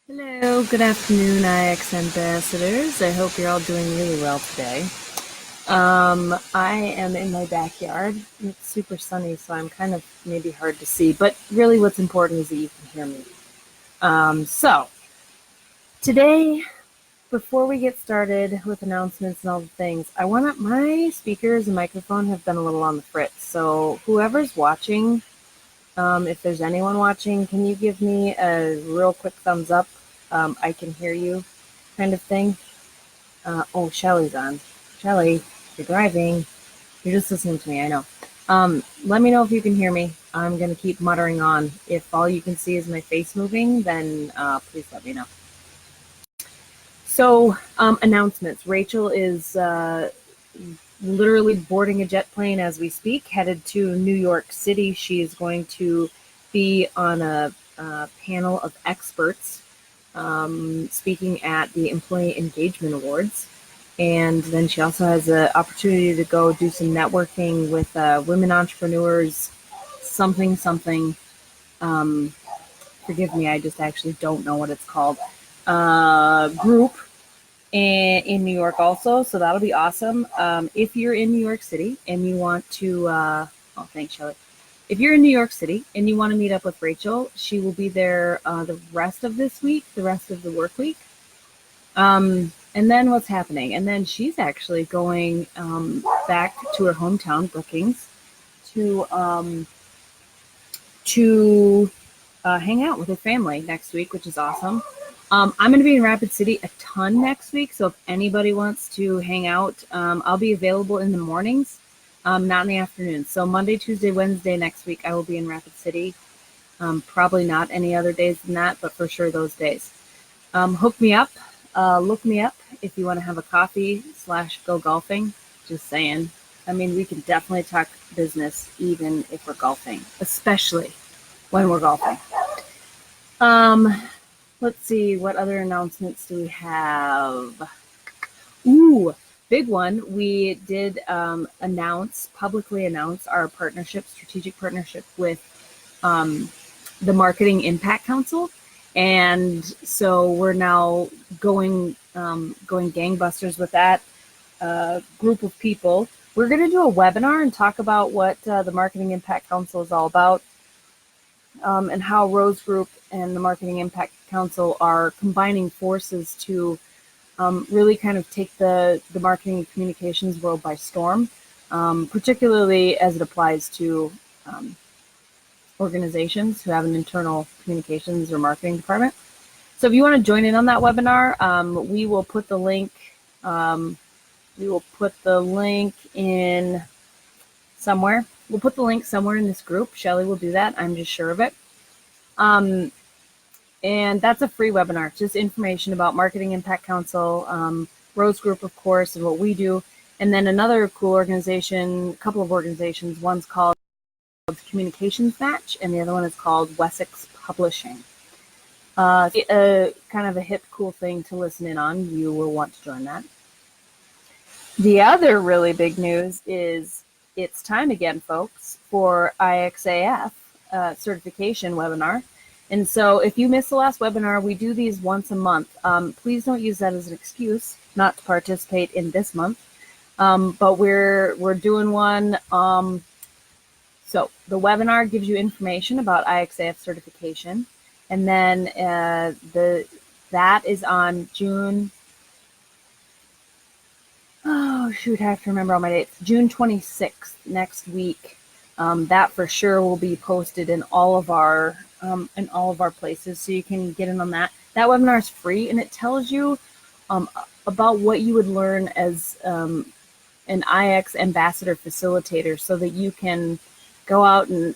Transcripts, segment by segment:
Hello, good afternoon, IX ambassadors. I hope you're all doing really well today. I am in my backyard. It's super sunny, so I'm kind of maybe hard to see, but really what's important is that you can hear me. So today, before we get started with announcements and all the things, my speakers and microphone have been a little on the fritz. So whoever's watching, if there's anyone watching, can you give me a real quick thumbs up? I can hear you kind of thing. Oh, Shelly's on. Shelly, you're driving. You're just listening to me, I know. Let me know if you can hear me. I'm going to keep muttering on. If all you can see is my face moving, then please let me know. So, announcements. Rachel is literally boarding a jet plane as we speak, headed to New York City. She is going to be on a panel of experts speaking at the Employee Engagement Awards. And then she also has the opportunity to go do some networking with women entrepreneurs, something. Forgive me, I just actually don't know what it's called. Group in New York also, so that'll be awesome. If you're in New York City and you want to, thanks, Shelley. If you're in New York City and you want to meet up with Rachel, she will be there the rest of this week, the rest of the work week. And then what's happening? And then she's actually going back to her hometown, Brookings, to hang out with her family next week, which is awesome. I'm going to be in Rapid City a ton next week, so if anybody wants to hang out, I'll be available in the mornings, not in the afternoon. So Monday, Tuesday, Wednesday next week, I will be in Rapid City. Probably not any other days than that, but for sure those days. Hook me up. Look me up if you want to have a coffee / go golfing. Just saying. I mean, we can definitely talk business even if we're golfing, especially when we're golfing. Let's see, what other announcements do we have? Ooh, big one. We did publicly announce our strategic partnership with the Marketing Impact Council. And so we're now going gangbusters with that group of people. We're going to do a webinar and talk about what the Marketing Impact Council is all about, and how Rose Group and the Marketing Impact Council are combining forces to really kind of take the marketing and communications world by storm, particularly as it applies to organizations who have an internal communications or marketing department. So if you want to join in on that webinar, we will put the link. In somewhere. We'll put the link somewhere in this group. Shelly will do that. I'm just sure of it. And that's a free webinar, just information about Marketing Impact Council, Rose Group, of course, and what we do. And then another cool organization, a couple of organizations, one's called Communications Match, and the other one is called Wessex Publishing. Kind of a hip, cool thing to listen in on. You will want to join that. The other really big news is it's time again, folks, for IXAF certification webinar. And so if you missed the last webinar, we do these once a month. Please don't use that as an excuse not to participate in this month. But we're doing one. So the webinar gives you information about IXAF certification. And then that is on June. Oh, shoot, I have to remember all my dates. June 26th, next week. That for sure will be posted in all of our places, so you can get in on that. That webinar is free, and it tells you about what you would learn as an IX ambassador facilitator, so that you can go out and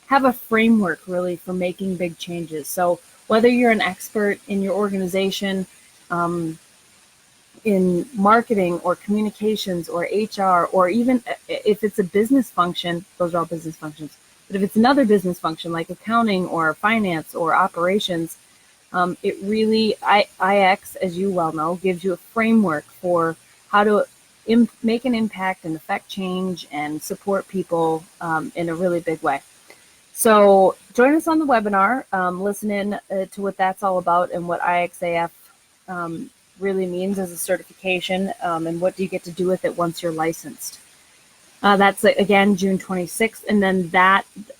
have a framework really for making big changes. So whether you're an expert in your organization, in marketing or communications or HR, or even if it's a business function, those are all business functions. But if it's another business function like accounting or finance or operations, it really, IX, as you well know, gives you a framework for how to make an impact and affect change and support people in a really big way. So join us on the webinar, listen in to what that's all about and what IXAF really means as a certification, and what do you get to do with it once you're licensed. That's again June 26th, and then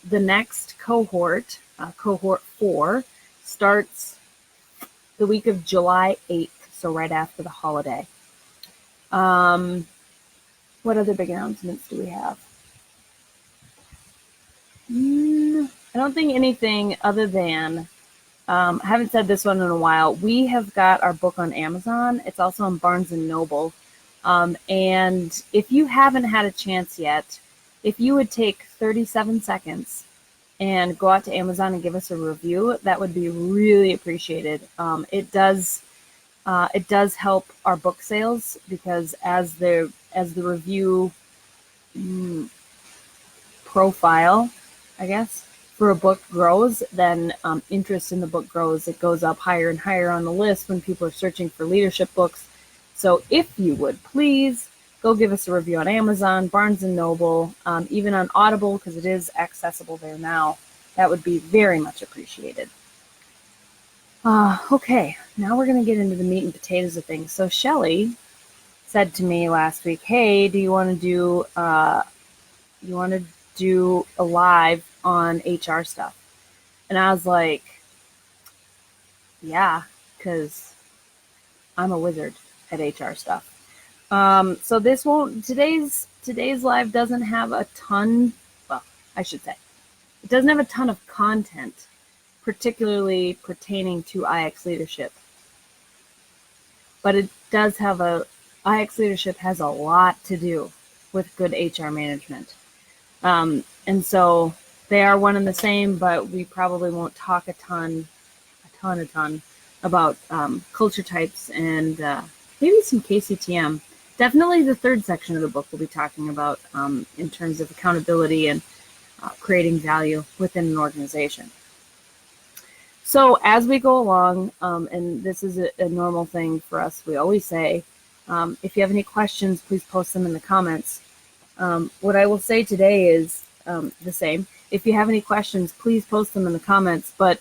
the next cohort, cohort 4, starts the week of July 8th, so right after the holiday. What other big announcements do we have? I don't think anything other than, I haven't said this one in a while. We have got our book on Amazon. It's also on Barnes & Noble. And if you haven't had a chance yet, if you would take 37 seconds and go out to Amazon and give us a review, that would be really appreciated. It does help our book sales, because as the review profile, I guess, for a book grows, then interest in the book grows. It goes up higher and higher on the list when people are searching for leadership books. So if you would please go give us a review on Amazon, Barnes & Noble, even on Audible, because it is accessible there now. That would be very much appreciated. Okay, now we're going to get into the meat and potatoes of things. So Shelly said to me last week, hey, do you want to do a live on HR stuff? And I was like, yeah, because I'm a wizard at HR stuff. So today's live doesn't have a ton, well, I should say, it doesn't have a ton of content, particularly pertaining to IX leadership. But it does have IX leadership has a lot to do with good HR management. And so they are one and the same, but we probably won't talk a ton about culture types and maybe some KCTM. Definitely the third section of the book we'll be talking about in terms of accountability and creating value within an organization. So as we go along, and this is a normal thing for us, we always say, if you have any questions, please post them in the comments. What I will say today is the same. If you have any questions, please post them in the comments. But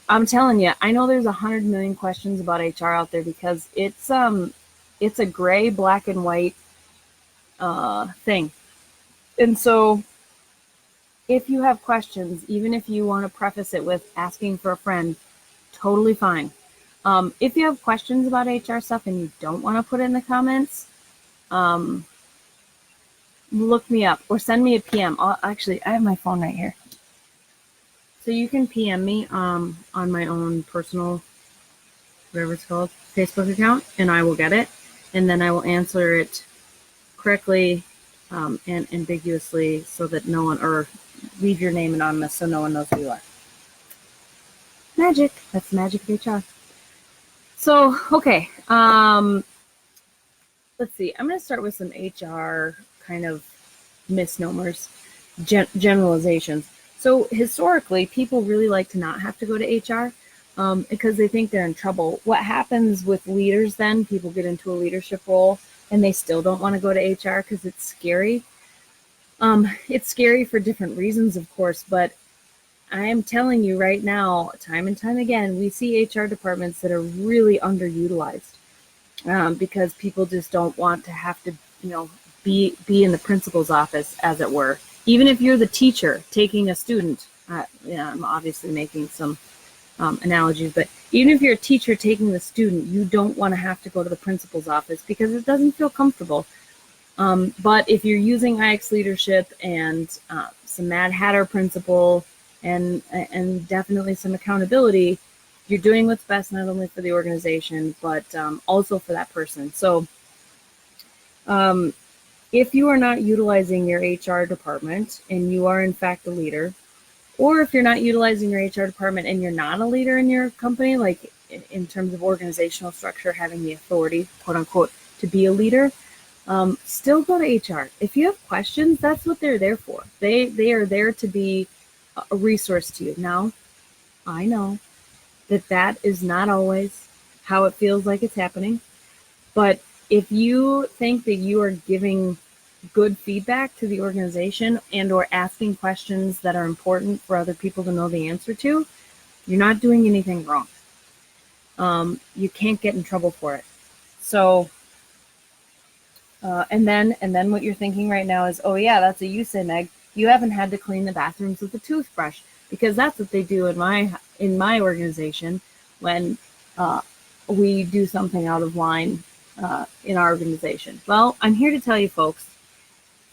I'm telling you, I know there's 100 million questions about HR out there, because it's a gray, black and white thing. And so if you have questions, even if you want to preface it with asking for a friend, totally fine. If you have questions about HR stuff and you don't want to put it in the comments, look me up or send me a PM. Actually, I have my phone right here. So you can PM me on my own personal, whatever it's called, Facebook account, and I will get it. And then I will answer it correctly and ambiguously, so that no one, or leave your name anonymous so no one knows who you are. Magic. That's the magic of HR. So, okay. Let's see. I'm going to start with some HR kind of misnomers, generalizations. So historically, people really like to not have to go to HR because they think they're in trouble. What happens with leaders then? People get into a leadership role and they still don't want to go to HR because it's scary. It's scary for different reasons, of course, but I am telling you right now, time and time again, we see HR departments that are really underutilized because people just don't want to have to, be in the principal's office, as it were. Even if you're the teacher taking a student, I'm obviously making some analogies, but even if you're a teacher taking the student, you don't want to have to go to the principal's office because it doesn't feel comfortable. But if you're using IX leadership and some Mad Hatter principle and definitely some accountability, you're doing what's best not only for the organization, but also for that person. So if you are not utilizing your HR department and you are in fact a leader, or if you're not utilizing your HR department and you're not a leader in your company, like in terms of organizational structure, having the authority, quote unquote, to be a leader, still go to HR. If you have questions, that's what they're there for. They are there to be a resource to you. Now, I know that is not always how it feels like it's happening, but if you think that you are giving good feedback to the organization and or asking questions that are important for other people to know the answer to, you're not doing anything wrong. You can't get in trouble for it. So, and then what you're thinking right now is, oh yeah, that's a you say, Meg. You haven't had to clean the bathrooms with a toothbrush, because that's what they do in my organization when we do something out of line in our organization. Well, I'm here to tell you folks,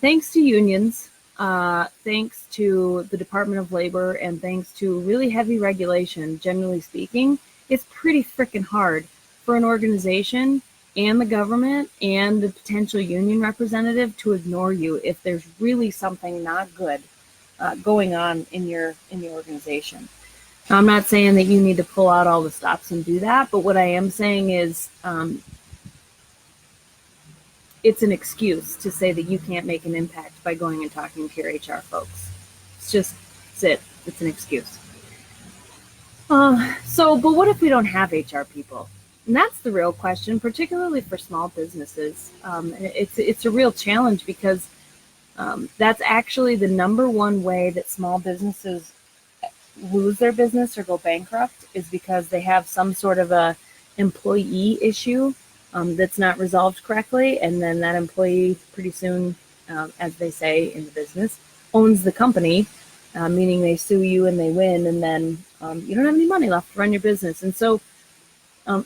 thanks to unions, thanks to the Department of Labor, and thanks to really heavy regulation, generally speaking, it's pretty freaking hard for an organization and the government and the potential union representative to ignore you if there's really something not good going on in your organization. Now, I'm not saying that you need to pull out all the stops and do that, but what I am saying is it's an excuse to say that you can't make an impact by going and talking to your HR folks. It's an excuse. But what if we don't have HR people? And that's the real question, particularly for small businesses. It's a real challenge because that's actually the number one way that small businesses lose their business or go bankrupt, is because they have some sort of a employee issue that's not resolved correctly, and then that employee pretty soon, as they say in the business, owns the company, meaning they sue you and they win, and then you don't have any money left to run your business. And so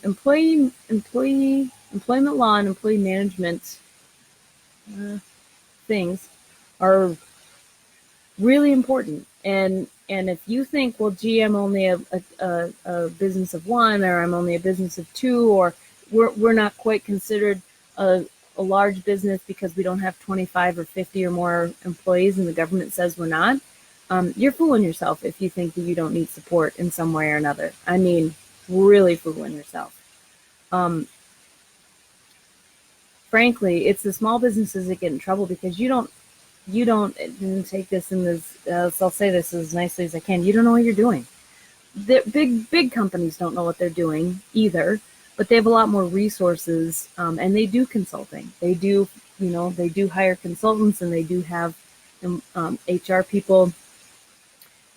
employment law and employee management things are really important. And if you think, well, gee, I'm only a business of one, or I'm only a business of two, or we're not quite considered a large business because we don't have 25 or 50 or more employees and the government says we're not, you're fooling yourself if you think that you don't need support in some way or another. I mean, really fooling yourself. Frankly, it's the small businesses that get in trouble because you don't take this in this, so I'll say this as nicely as I can, you don't know what you're doing. The big companies don't know what they're doing either, but they have a lot more resources, and they do consulting. They do hire consultants, and they do have HR people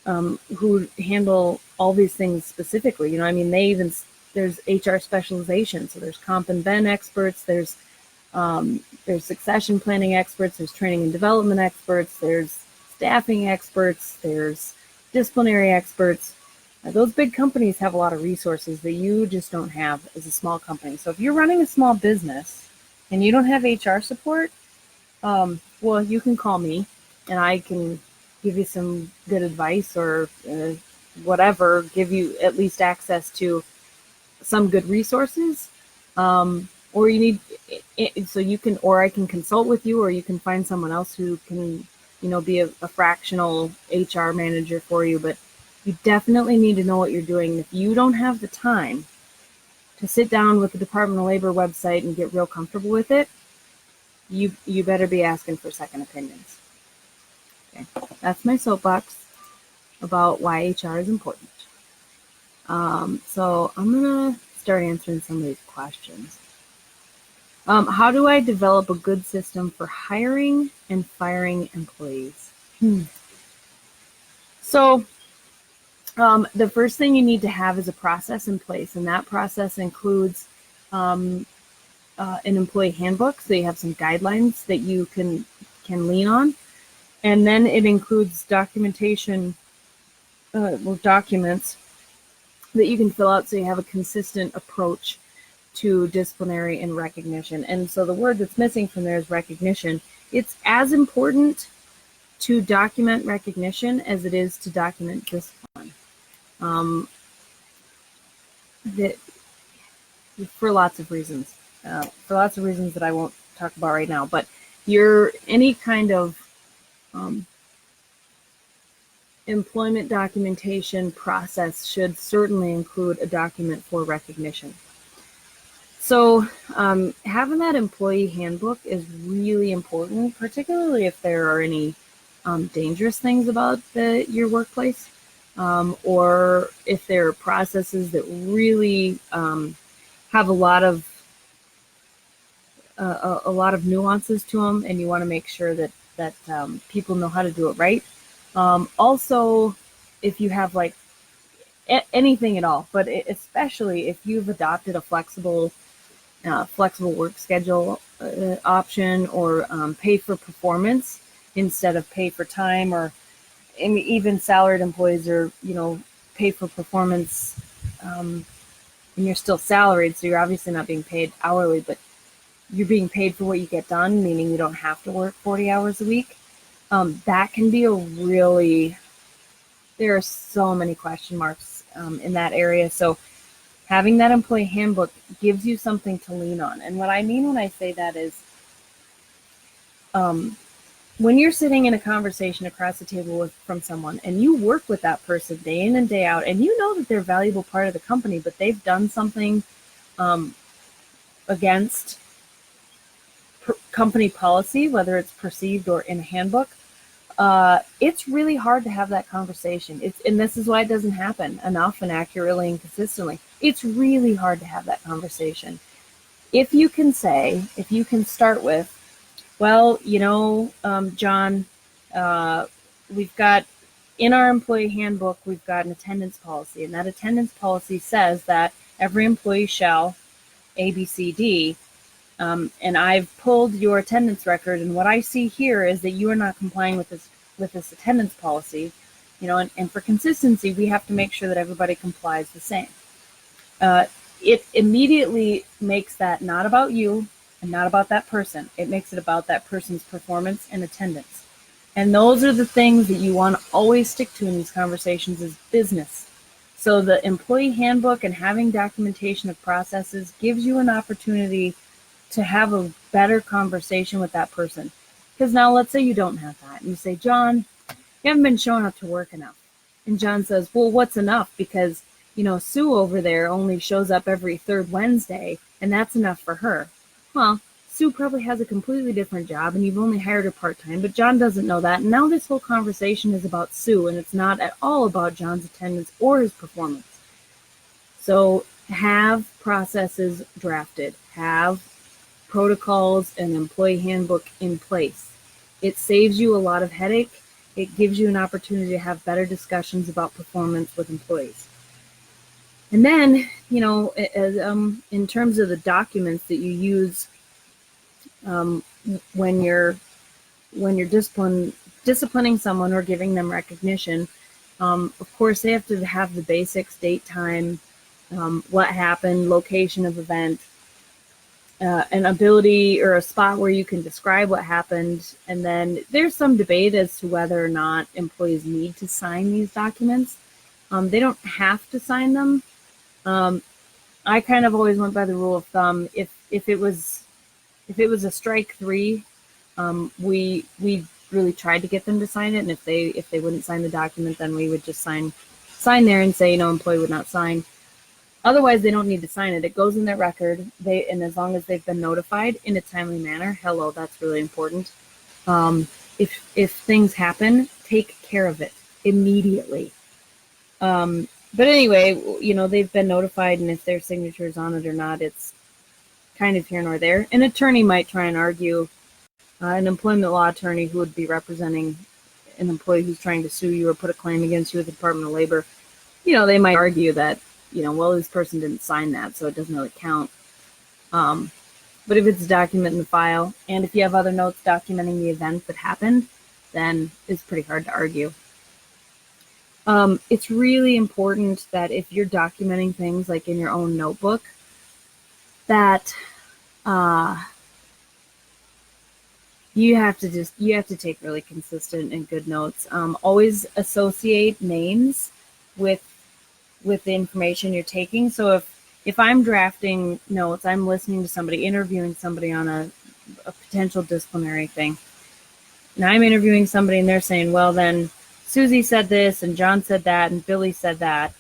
who handle all these things specifically. There's HR specialization. So there's comp and ben experts, there's succession planning experts, there's training and development experts, there's staffing experts, there's disciplinary experts. Those big companies have a lot of resources that you just don't have as a small company. So if you're running a small business and you don't have HR support, well, you can call me and I can give you some good advice or whatever, give you at least access to some good resources. Or you need, so you can, or I can consult with you, or you can find someone else who can, be a fractional HR manager for you. But you definitely need to know what you're doing. If you don't have the time to sit down with the Department of Labor website and get real comfortable with it, you better be asking for second opinions. Okay, that's my soapbox about why HR is important. So I'm gonna start answering some of these questions. How do I develop a good system for hiring and firing employees? So the first thing you need to have is a process in place, and that process includes an employee handbook, so you have some guidelines that you can lean on, and then it includes documentation, documents that you can fill out so you have a consistent approach to disciplinary and recognition. And so the word that's missing from there is recognition. It's as important to document recognition as it is to document discipline. For lots of reasons. That I won't talk about right now. But any kind of employment documentation process should certainly include a document for recognition. So having that employee handbook is really important, particularly if there are any dangerous things about your workplace, or if there are processes that really have a lot of a lot of nuances to them, and you want to make sure that people know how to do it right. Also, if you have like anything at all, but especially if you've adopted a flexible work schedule option, or pay for performance instead of pay for time, or even salaried employees are, pay for performance, and you're still salaried, so you're obviously not being paid hourly, but you're being paid for what you get done, meaning you don't have to work 40 hours a week. That can be there are so many question marks in that area. So having that employee handbook gives you something to lean on. And what I mean when I say that is, when you're sitting in a conversation across the table from someone, and you work with that person day in and day out, and you know that they're a valuable part of the company, but they've done something against company policy, whether it's perceived or in a handbook, it's really hard to have that conversation. And this is why it doesn't happen enough and accurately and consistently. It's really hard to have that conversation. If you can start with, well, John, we've got, in our employee handbook, we've got an attendance policy, and that attendance policy says that every employee shall A, B, C, D, and I've pulled your attendance record, and what I see here is that you are not complying with this attendance policy, and for consistency, we have to make sure that everybody complies the same. It immediately makes that not about you and not about that person. It makes it about that person's performance and attendance. And those are the things that you want to always stick to in these conversations, is business. So the employee handbook and having documentation of processes gives you an opportunity to have a better conversation with that person. Because now let's say you don't have that. And you say, John, you haven't been showing up to work enough. And John says, well, what's enough? Because, Sue over there only shows up every third Wednesday, and that's enough for her. Well, Sue probably has a completely different job, and you've only hired her part-time, but John doesn't know that. And now this whole conversation is about Sue, and it's not at all about John's attendance or his performance. So have processes drafted. Have protocols and employee handbook in place. It saves you a lot of headache. It gives you an opportunity to have better discussions about performance with employees. And then, in terms of the documents that you use when you're disciplining someone or giving them recognition, of course they have to have the basics: date, time, what happened, location of event, an ability or a spot where you can describe what happened. And then there's some debate as to whether or not employees need to sign these documents. They don't have to sign them. I kind of always went by the rule of thumb. If it was a strike 3, we really tried to get them to sign it. And if they wouldn't sign the document, then we would just sign there and say, employee would not sign. Otherwise, they don't need to sign it. It goes in their record. And as long as they've been notified in a timely manner, that's really important. If things happen, take care of it immediately. But anyway, they've been notified, and if their signature is on it or not, it's kind of here nor there. An attorney might try and argue, an employment law attorney who would be representing an employee who's trying to sue you or put a claim against you with the Department of Labor, they might argue that, well, this person didn't sign that, so it doesn't really count. But if it's a document in the file, and if you have other notes documenting the event that happened, then it's pretty hard to argue. It's really important that if you're documenting things like in your own notebook, that you have to take really consistent and good notes. Always associate names with the information you're taking. So if I'm drafting notes, I'm listening to somebody, interviewing somebody on a potential disciplinary thing, and I'm interviewing somebody and they're saying, well, then Susie said this and John said that and Billy said that.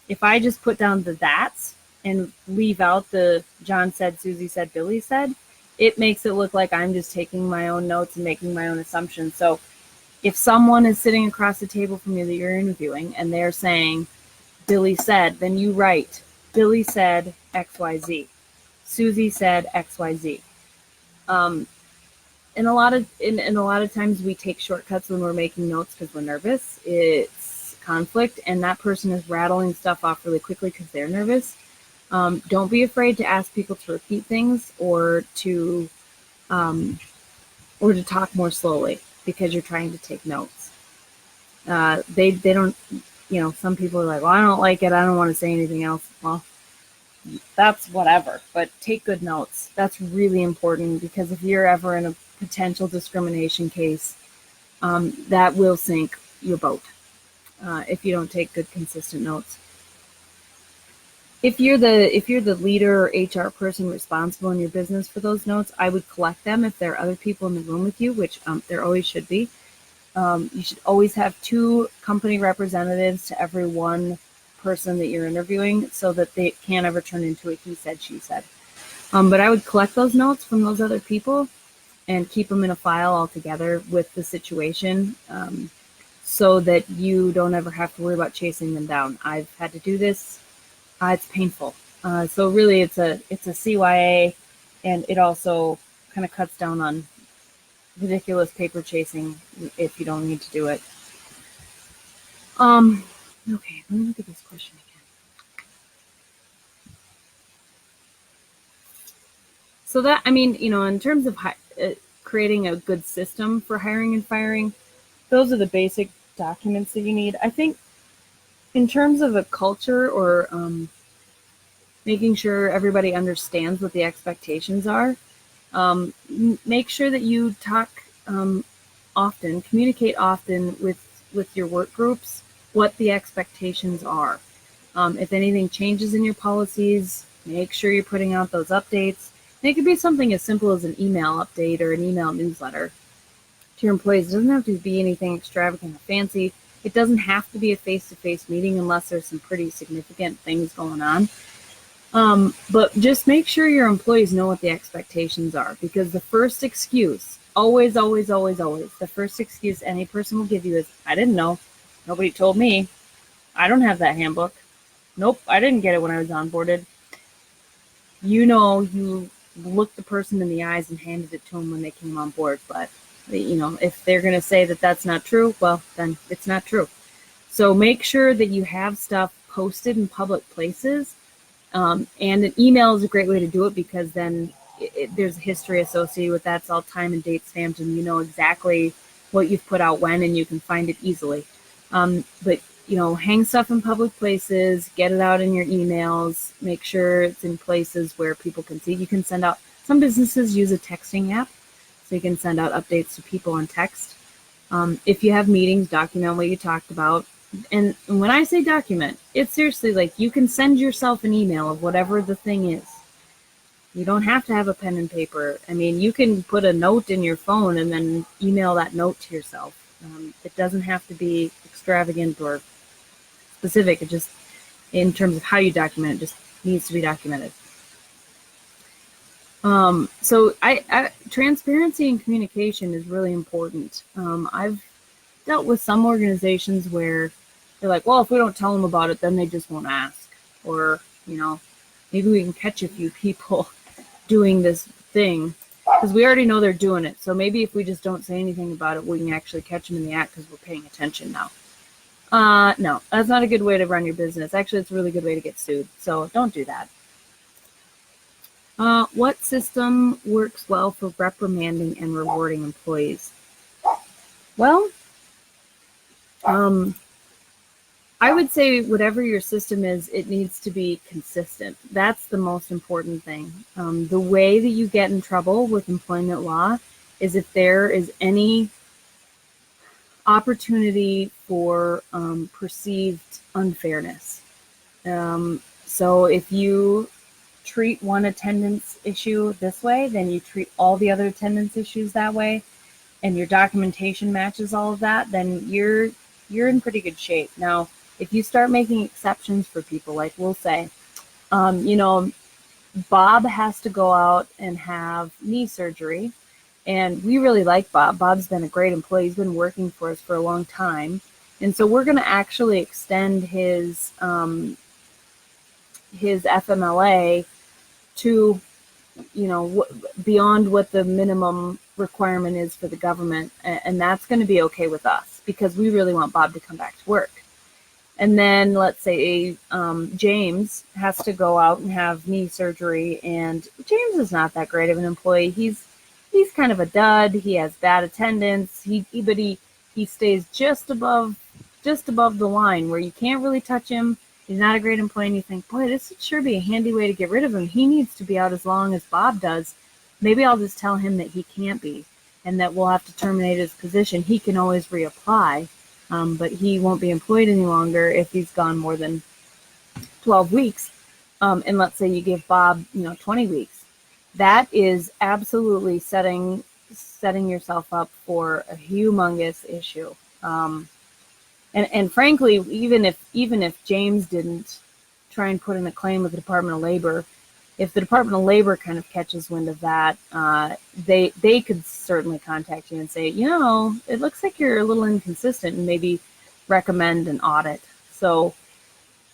If I just put down the that's and leave out the John said, Susie said, Billy said, it makes it look like I'm just taking my own notes and making my own assumptions. So if someone is sitting across the table from you that you're interviewing and they're saying, Billy said, then you write, Billy said XYZ. Susie said XYZ. And a lot of times we take shortcuts when we're making notes because we're nervous. It's conflict, and that person is rattling stuff off really quickly because they're nervous. Don't be afraid to ask people to repeat things or to talk more slowly because you're trying to take notes. They don't, some people are like, well, I don't like it, I don't want to say anything else. Well, that's whatever, but take good notes. That's really important, because if you're ever in a potential discrimination case, that will sink your boat if you don't take good, consistent notes. If you're the leader or HR person responsible in your business for those notes, I would collect them if there are other people in the room with you, which there always should be. You should always have 2 company representatives to every one person that you're interviewing, so that they can't ever turn into a he said, she said. But I would collect those notes from those other people and keep them in a file all together with the situation, so that you don't ever have to worry about chasing them down. I've had to do this. It's painful. So really it's a CYA, and it also kind of cuts down on ridiculous paper chasing if you don't need to do it. Okay, let me look at this question again. So that, in terms of creating a good system for hiring and firing, those are the basic documents that you need. I think in terms of a culture, or making sure everybody understands what the expectations are, make sure that you talk often, communicate often with your work groups what the expectations are. If anything changes in your policies, make sure you're putting out those updates. And it could be something as simple as an email update or an email newsletter to your employees. It doesn't have to be anything extravagant or fancy. It doesn't have to be a face-to-face meeting unless there's some pretty significant things going on. But just make sure your employees know what the expectations are, because the first excuse, always, the first excuse any person will give you is, I didn't know. Nobody told me. I don't have that handbook. Nope, I didn't get it when I was onboarded. You looked the person in the eyes and handed it to them when they came on board. But, if they're going to say that that's not true, well, then it's not true. So make sure that you have stuff posted in public places. And an email is a great way to do it, because then there's a history associated with that. It's all time and date stamped, and you know exactly what you've put out when, and you can find it easily. But hang stuff in public places, get it out in your emails, make sure it's in places where people can see. You can send out, some businesses use a texting app, so you can send out updates to people on text. If you have meetings, document what you talked about. And when I say document, it's seriously like you can send yourself an email of whatever the thing is. You don't have to have a pen and paper. You can put a note in your phone and then email that note to yourself. It doesn't have to be extravagant or specific. It just, in terms of how you document, it just needs to be documented. So transparency and communication is really important. I've dealt with some organizations where they're like, well, if we don't tell them about it, then they just won't ask. Or, maybe we can catch a few people doing this thing because we already know they're doing it. So maybe if we just don't say anything about it, we can actually catch them in the act because we're paying attention now. No, that's not a good way to run your business. Actually, it's a really good way to get sued. So don't do that. What system works well for reprimanding and rewarding employees? Well, I would say whatever your system is, it needs to be consistent. That's the most important thing. The way that you get in trouble with employment law is if there is any opportunity for perceived unfairness. So if you treat one attendance issue this way, then you treat all the other attendance issues that way, and your documentation matches all of that, then you're in pretty good shape. Now, if you start making exceptions for people, like we'll say, Bob has to go out and have knee surgery, and we really like Bob. Bob's been a great employee. He's been working for us for a long time, and so we're going to actually extend his FMLA to beyond what the minimum requirement is for the government, and that's going to be okay with us because we really want Bob to come back to work. And then let's say James has to go out and have knee surgery, and James is not that great of an employee. He's kind of a dud. He has bad attendance. But he stays just above the line where you can't really touch him. He's not a great employee, and you think, boy, this would sure be a handy way to get rid of him. He needs to be out as long as Bob does. Maybe I'll just tell him that he can't be, and that we'll have to terminate his position. He can always reapply. But he won't be employed any longer if he's gone more than 12 weeks. And let's say you give Bob, 20 weeks. That is absolutely setting yourself up for a humongous issue. And frankly, even if James didn't try and put in a claim with the Department of Labor, if the Department of Labor kind of catches wind of that, they could certainly contact you and say, it looks like you're a little inconsistent, and maybe recommend an audit. So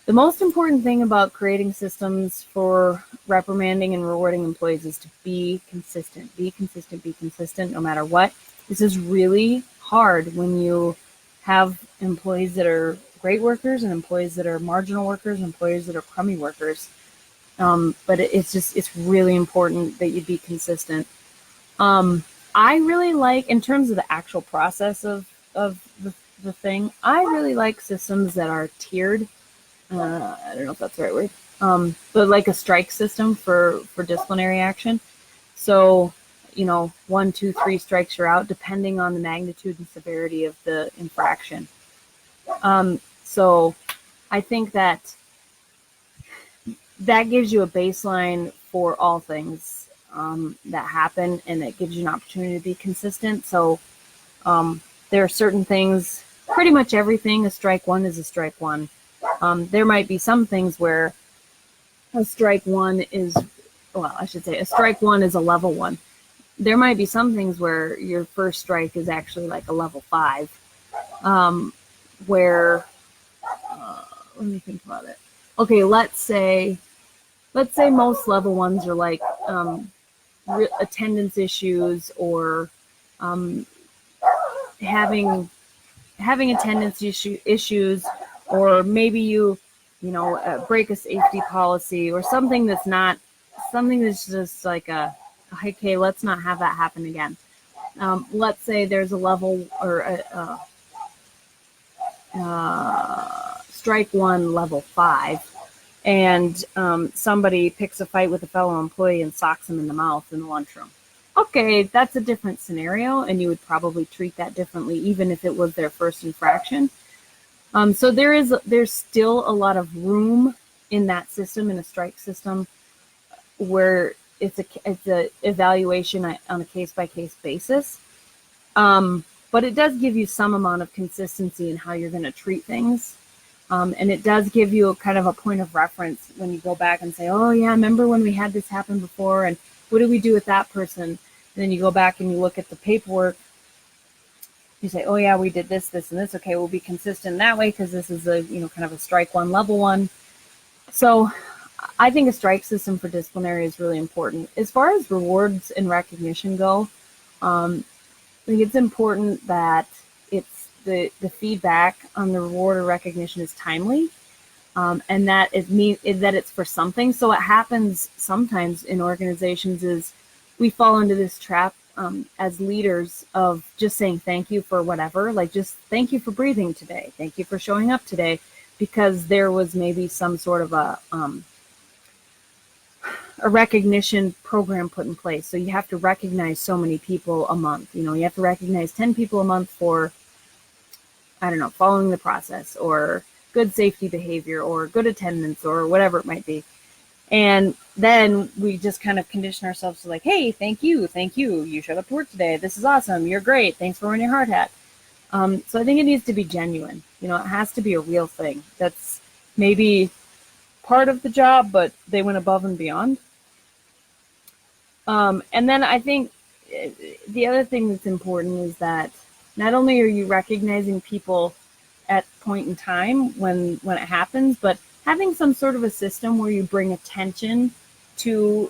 the most important thing about creating systems for reprimanding and rewarding employees is to be consistent. Be consistent, be consistent, no matter what. This is really hard when you have employees that are great workers and employees that are marginal workers and employees that are crummy workers. But it's really important that you be consistent. I really like, in terms of the actual process of the thing, I really like systems that are tiered. I don't know if that's the right word. But like a strike system for disciplinary action. So, 1, 2, 3 strikes you're out, depending on the magnitude and severity of the infraction. So I think that gives you a baseline for all things that happen, and it gives you an opportunity to be consistent. So there are certain things, pretty much everything, a strike one is a strike one. There might be some things where a strike one is a level 1. There might be some things where your first strike is actually like a level 5, where, let me think about it. Okay, let's say most level 1s are like attendance issues, or having attendance issues, or maybe you break a safety policy, or something that's just like okay, let's not have that happen again. Let's say there's a level, or strike 1 level 5, and somebody picks a fight with a fellow employee and socks him in the mouth in the lunchroom. Okay, that's a different scenario, and you would probably treat that differently, even if it was their first infraction. So there's still a lot of room in that system, in a strike system, where it's a evaluation on a case-by-case basis. But it does give you some amount of consistency in how you're going to treat things. And it does give you kind of a point of reference when you go back and say, oh yeah, remember when we had this happen before, and what did we do with that person? And then you go back and you look at the paperwork. You say, oh yeah, we did this, this, and this. Okay, we'll be consistent that way because this is a kind of a strike 1, level 1. So I think a strike system for disciplinary is really important. As far as rewards and recognition go, I think it's important that it's the feedback on the reward or recognition is timely, and that that it's for something. So what happens sometimes in organizations is we fall into this trap as leaders of just saying thank you for whatever, like just thank you for breathing today, thank you for showing up today, because there was maybe some sort of a recognition program put in place. So you have to recognize so many people a month. You have to recognize 10 people a month for, I don't know, following the process, or good safety behavior, or good attendance, or whatever it might be. And then we just kind of condition ourselves to like, hey, thank you. You showed up to work today. This is awesome. You're great. Thanks for wearing your hard hat. So I think it needs to be genuine. It has to be a real thing. That's maybe part of the job, but they went above and beyond. And then I think the other thing that's important is that not only are you recognizing people at point in time when it happens, but having some sort of a system where you bring attention to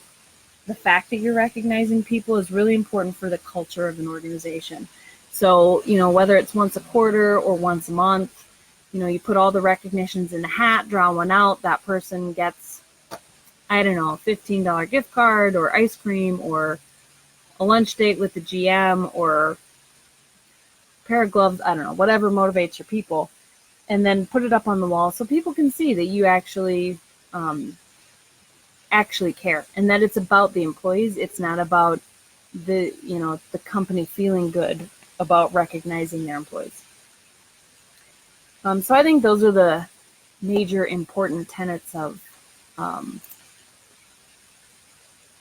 the fact that you're recognizing people is really important for the culture of an organization. So, whether it's once a quarter or once a month, you put all the recognitions in the hat, draw one out, that person gets, I don't know, a $15 gift card or ice cream or a lunch date with the GM or a pair of gloves, I don't know, whatever motivates your people, and then put it up on the wall so people can see that you actually care and that it's about the employees. It's not about the company feeling good about recognizing their employees. So I think those are the major important tenets of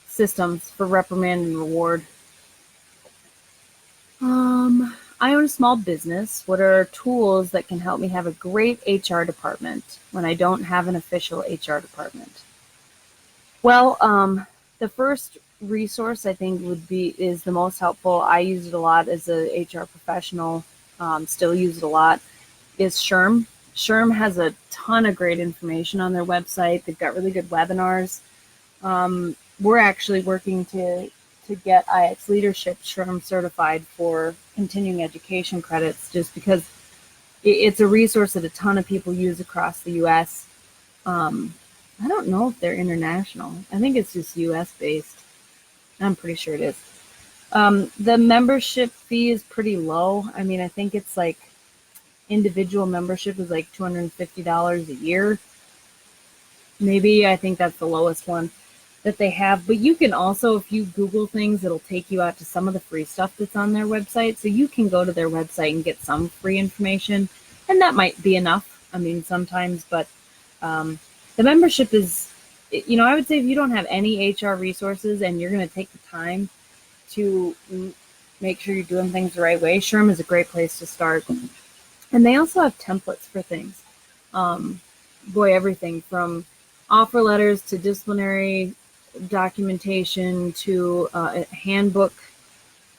systems for reprimand and reward. I own a small business. What are tools that can help me have a great HR department when I don't have an official HR department? Well, the first resource I think is the most helpful. I use it a lot as a HR professional, still use it a lot, is SHRM. SHRM has a ton of great information on their website. They've got really good webinars. We're actually working to get IX Leadership SHRM certified for continuing education credits, just because it's a resource that a ton of people use across the U.S. I don't know if they're international. I think it's just U.S. based. I'm pretty sure it is. The membership fee is pretty low. I mean, I think it's like individual membership is like $250 a year. Maybe. I think that's the lowest one that they have. But you can also, if you Google things, it'll take you out to some of the free stuff that's on their website. So you can go to their website and get some free information, and that might be enough. I mean, sometimes, but the membership is, I would say if you don't have any HR resources and you're going to take the time to make sure you're doing things the right way, SHRM is a great place to start. And they also have templates for things. Everything from offer letters to disciplinary documentation to handbook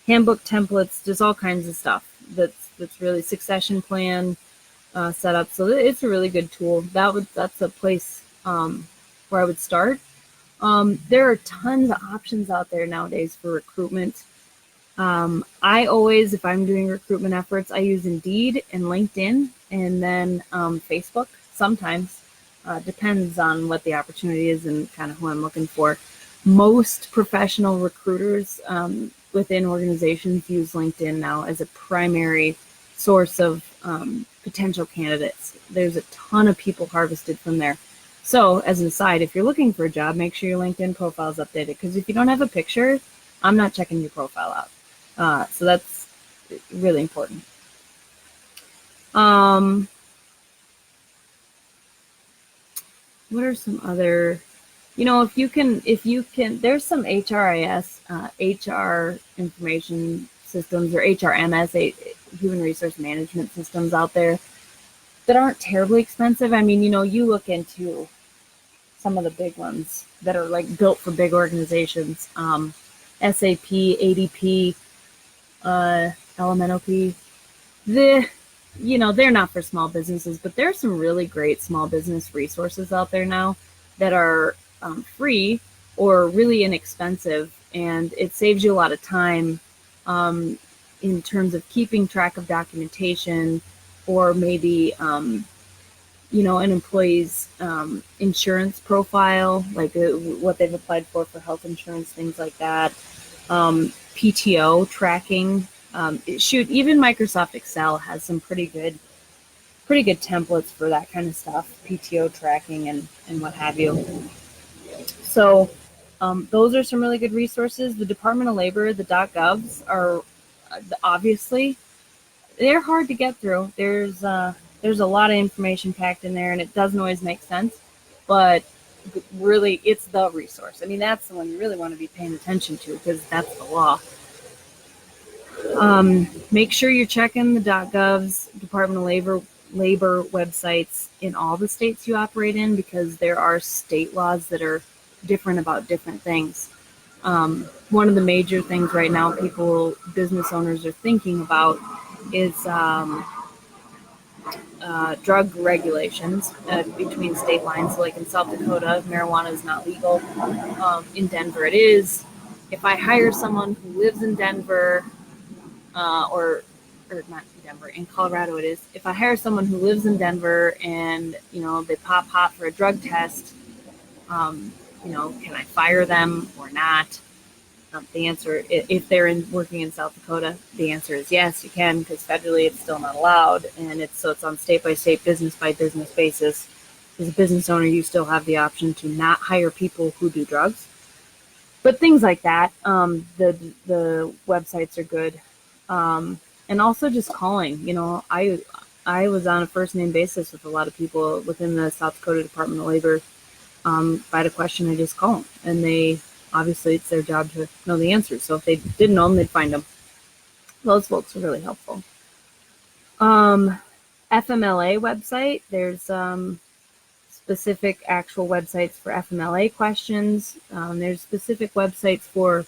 templates, just all kinds of stuff that's really succession plan set up. So it's a really good tool. That's a place where I would start. There are tons of options out there nowadays for recruitment. I always, if I'm doing recruitment efforts, I use Indeed and LinkedIn, and then Facebook sometimes. Depends on what the opportunity is and kind of who I'm looking for. Most professional recruiters within organizations use LinkedIn now as a primary source of potential candidates. There's a ton of people harvested from there. So as an aside, if you're looking for a job, make sure your LinkedIn profile is updated, because if you don't have a picture, I'm not checking your profile out. So that's really important. What are some other, if you can, there's some HRIS, HR information systems, or HRMS, human resource management systems out there that aren't terribly expensive. I mean, you look into some of the big ones that are like built for big organizations, SAP, ADP, LMNOP, they're not for small businesses, but there's some really great small business resources out there now that are free or really inexpensive, and it saves you a lot of time in terms of keeping track of documentation, or maybe an employee's insurance profile, like what they've applied for health insurance, things like that, PTO tracking. Even Microsoft Excel has some pretty good templates for that kind of stuff, PTO tracking and what have you. So those are some really good resources. The Department of Labor, the .govs, are obviously, they're hard to get through. There's a lot of information packed in there, and it doesn't always make sense, but really it's the resource. I mean, that's the one you really want to be paying attention to, because that's the law. Make sure you're checking the .govs, Department of Labor websites in all the states you operate in, because there are state laws that are different about different things. One of the major things right now business owners are thinking about is drug regulations between state lines. Like in South Dakota, marijuana is not legal. In Denver, it is. If I hire someone who lives in Denver, or not in Denver, in Colorado it is. If I hire someone who lives in Denver and, they pop hot for a drug test, can I fire them or not? The answer, if they're working in South Dakota, the answer is yes, you can, because federally it's still not allowed, and it's on state by state, business by business basis. As a business owner, you still have the option to not hire people who do drugs. But things like that, the websites are good, and also just calling. I was on a first name basis with a lot of people within the South Dakota Department of Labor. If I had a question, I just call them, and they obviously it's their job to know the answers. So if they didn't know them, they'd find them. Those folks are really helpful. FMLA website. There's specific actual websites for FMLA questions. There's specific websites for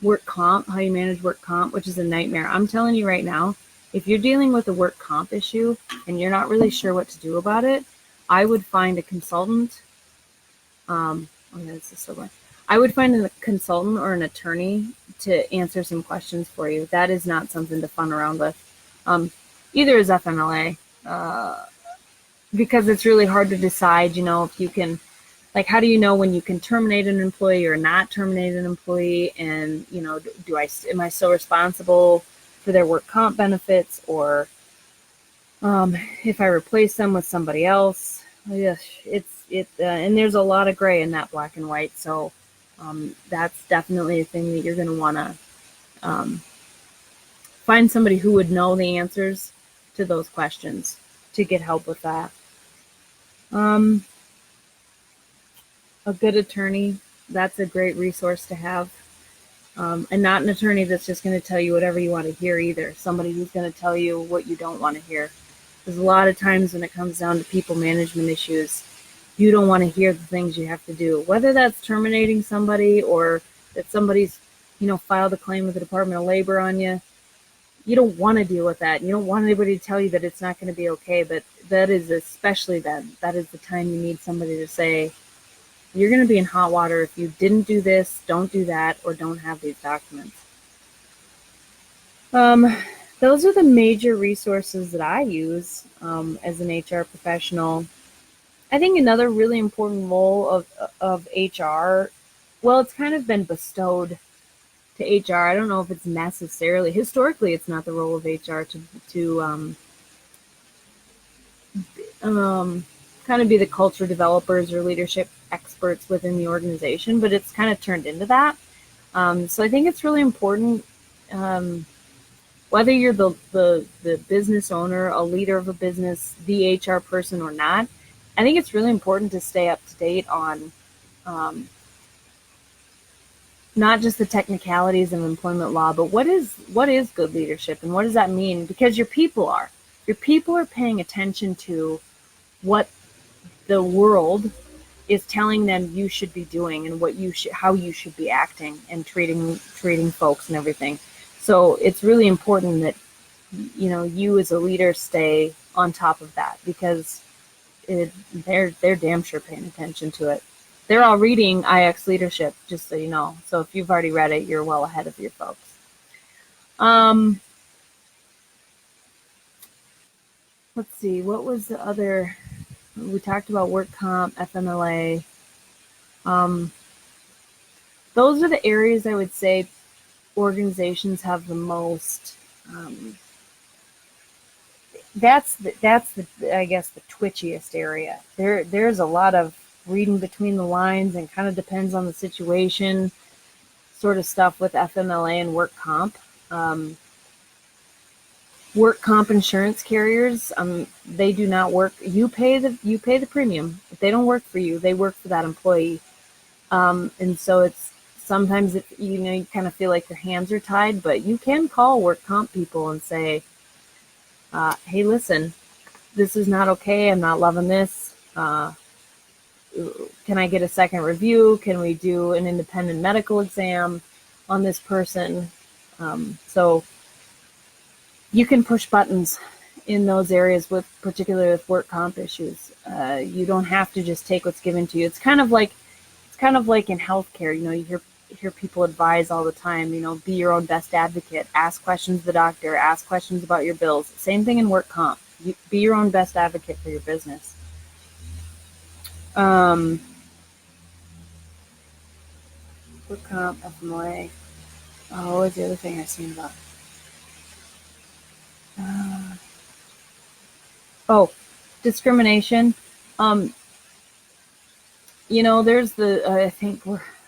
work comp, how you manage work comp, which is a nightmare. I'm telling you right now, if you're dealing with a work comp issue and you're not really sure what to do about it, I would find a consultant. I would find a consultant or an attorney to answer some questions for you. That is not something to fun around with. Either is FMLA, because it's really hard to decide, if you can, like, how do you know when you can terminate an employee or not terminate an employee? And, am I still responsible for their work comp benefits, or if I replace them with somebody else? And there's a lot of gray in that black and white. So that's definitely a thing that you're going to want to find somebody who would know the answers to those questions to get help with that. A good attorney, that's a great resource to have. And not an attorney that's just going to tell you whatever you want to hear either. Somebody who's going to tell you what you don't want to hear. There's a lot of times when it comes down to people management issues, you don't want to hear the things you have to do, whether that's terminating somebody or that somebody's, filed a claim with the Department of Labor on you. You don't want to deal with that. You don't want anybody to tell you that it's not going to be okay, but that is especially then. That is the time you need somebody to say, you're going to be in hot water if you didn't do this, don't do that, or don't have these documents. Those are the major resources that I use as an HR professional. I think another really important role of HR, well, it's kind of been bestowed to HR. I don't know if it's necessarily, historically, it's not the role of HR to kind of be the culture developers or leadership experts within the organization, but it's kind of turned into that. So I think it's really important, whether you're the business owner, a leader of a business, the HR person or not, I think it's really important to stay up to date on not just the technicalities of employment law, but what is good leadership and what does that mean? Because your people are paying attention to what the world is telling them you should be doing and how you should be acting and treating folks and everything. So it's really important that you as a leader stay on top of that, because they're damn sure paying attention to it. They're all reading IX Leadership, just so you know. So if you've already read it, you're well ahead of your folks. Let's see, what was the other? We talked about work comp, FMLA. Those are the areas I would say organizations have the most. That's the I guess the twitchiest area. There's a lot of reading between the lines and kind of depends on the situation sort of stuff with FMLA and work comp. Work comp insurance carriers, they do not work. You pay the premium. If they don't work for you, they work for that employee. And so it's sometimes you kind of feel like your hands are tied, but you can call work comp people and say, hey, listen, this is not okay. I'm not loving this. Can I get a second review? Can we do an independent medical exam on this person? So you can push buttons in those areas, with particularly with work comp issues. You don't have to just take what's given to you. It's kind of like in healthcare. You hear people advise all the time. Be your own best advocate. Ask questions of the doctor. Ask questions about your bills. Same thing in work comp. Be your own best advocate for your business. Work comp, FMLA. Oh, what was the other thing I seen about? Discrimination. There's I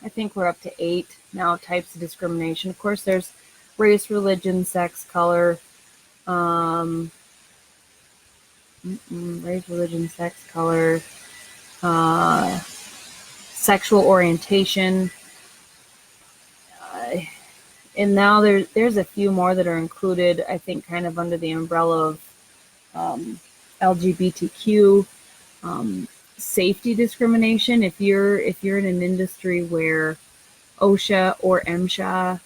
think we're up to 8 now types of discrimination. Of course, there's race, religion, sex, color. Race, religion, sex, color, sexual orientation. And now there's a few more that are included, I think, kind of under the umbrella of LGBTQ, safety discrimination. If you're in an industry where OSHA or MSHA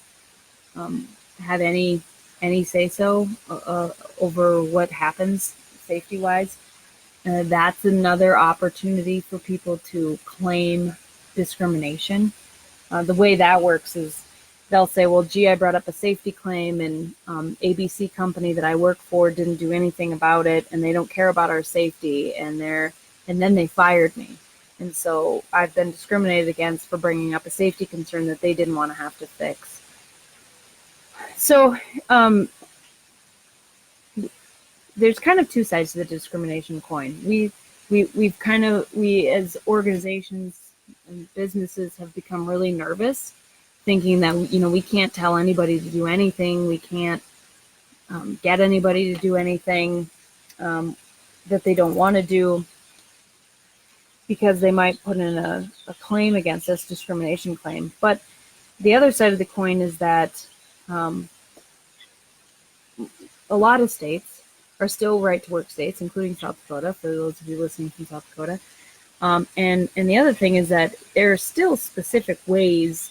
have any say so over what happens safety wise, that's another opportunity for people to claim discrimination. The way that works is they'll say, well, gee, I brought up a safety claim and ABC company that I work for didn't do anything about it, and they don't care about our safety, and then they fired me. And so I've been discriminated against for bringing up a safety concern that they didn't want to have to fix. So there's kind of two sides to the discrimination coin. We as organizations and businesses have become really nervous, thinking that we can't tell anybody to do anything, we can't get anybody to do anything that they don't want to do, because they might put in a claim against us, discrimination claim. But the other side of the coin is that a lot of states are still right-to-work states, including South Dakota, for those of you listening from South Dakota. And the other thing is that there are still specific ways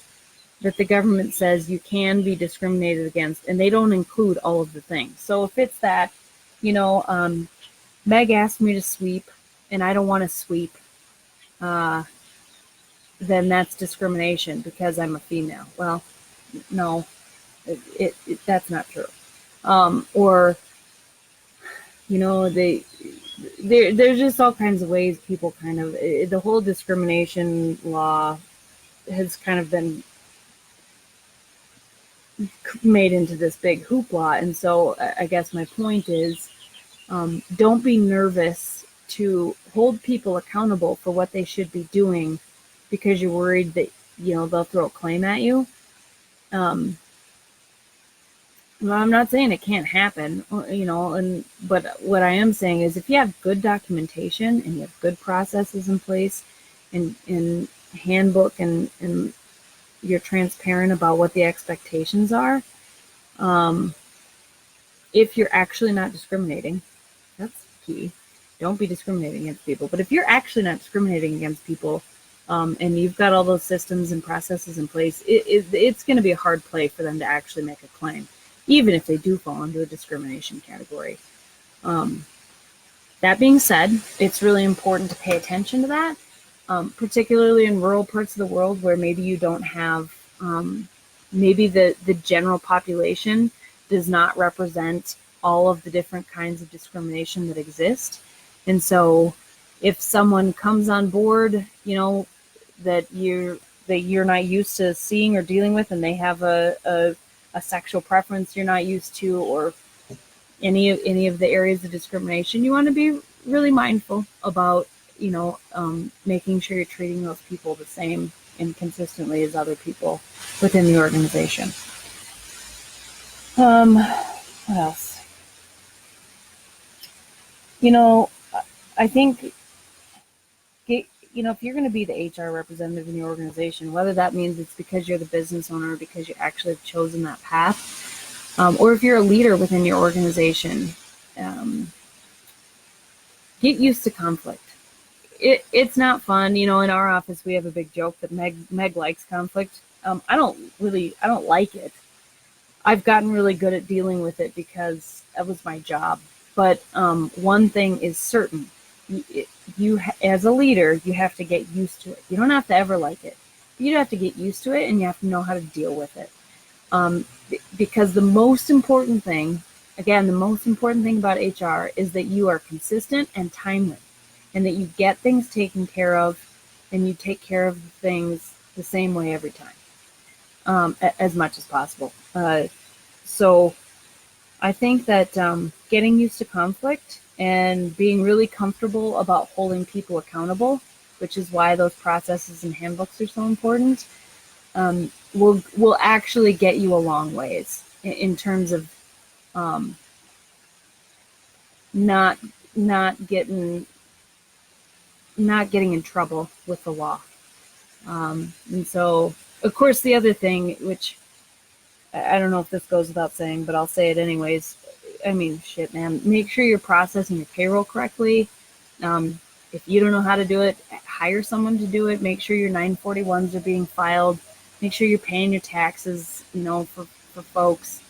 that the government says you can be discriminated against, and they don't include all of the things. So if it's that, Meg asked me to sweep, and I don't want to sweep, then that's discrimination because I'm a female. Well, no, that's not true. Or there's just all kinds of ways people the whole discrimination law has kind of been made into this big hoopla. And so I guess my point is, don't be nervous to hold people accountable for what they should be doing because you're worried that, they'll throw a claim at you. Well, I'm not saying it can't happen, but what I am saying is if you have good documentation and you have good processes in place and handbook and you're transparent about what the expectations are, if you're actually not discriminating, that's key. Don't be discriminating against people. But if you're actually not discriminating against people, and you've got all those systems and processes in place, it's going to be a hard play for them to actually make a claim, even if they do fall into a discrimination category. That being said, it's really important to pay attention to that, particularly in rural parts of the world where maybe you don't have, maybe the general population does not represent all of the different kinds of discrimination that exist. And so if someone comes on board, that you're not used to seeing or dealing with, and they have a sexual preference you're not used to, or any of the areas of discrimination, you want to be really mindful about, making sure you're treating those people the same and consistently as other people within the organization. What else? I think, if you're going to be the HR representative in your organization, whether that means it's because you're the business owner or because you actually have chosen that path, or if you're a leader within your organization, get used to conflict. It's not fun. In our office, we have a big joke that Meg likes conflict. I don't like it. I've gotten really good at dealing with it because that was my job But one thing is certain. You, as a leader, you have to get used to it. You don't have to ever like it. You have to get used to it, and you have to know how to deal with it. Because the most important thing, again, the most important thing about HR is that you are consistent and timely, and that you get things taken care of, and you take care of things the same way every time, as much as possible. So I think that getting used to conflict and being really comfortable about holding people accountable, which is why those processes and handbooks are so important, will actually get you a long ways in terms of not getting in trouble with the law. And so, of course, the other thing, which I don't know if this goes without saying, but I'll say it anyways. I mean, shit, man. Make sure you're processing your payroll correctly. If you don't know how to do it, hire someone to do it. Make sure your 941s are being filed. Make sure you're paying your taxes, for folks.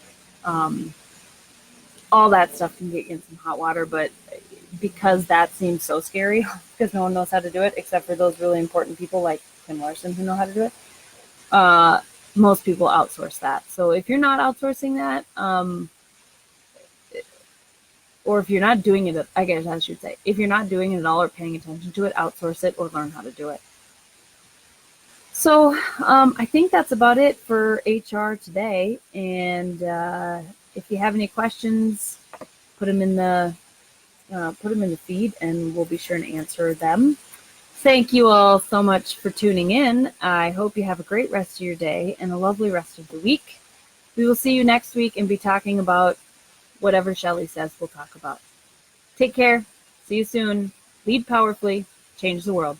All that stuff can get you in some hot water, but because that seems so scary, because no one knows how to do it, except for those really important people like Tim Larson who know how to do it, most people outsource that. So if you're not outsourcing that, or if you're not doing it, I guess I should say, if you're not doing it at all or paying attention to it, outsource it or learn how to do it. So I think that's about it for HR today. And if you have any questions, put them in the feed, and we'll be sure to answer them. Thank you all so much for tuning in. I hope you have a great rest of your day and a lovely rest of the week. We will see you next week and be talking about whatever Shelley says we'll talk about. Take care. See you soon. Lead powerfully. Change the world.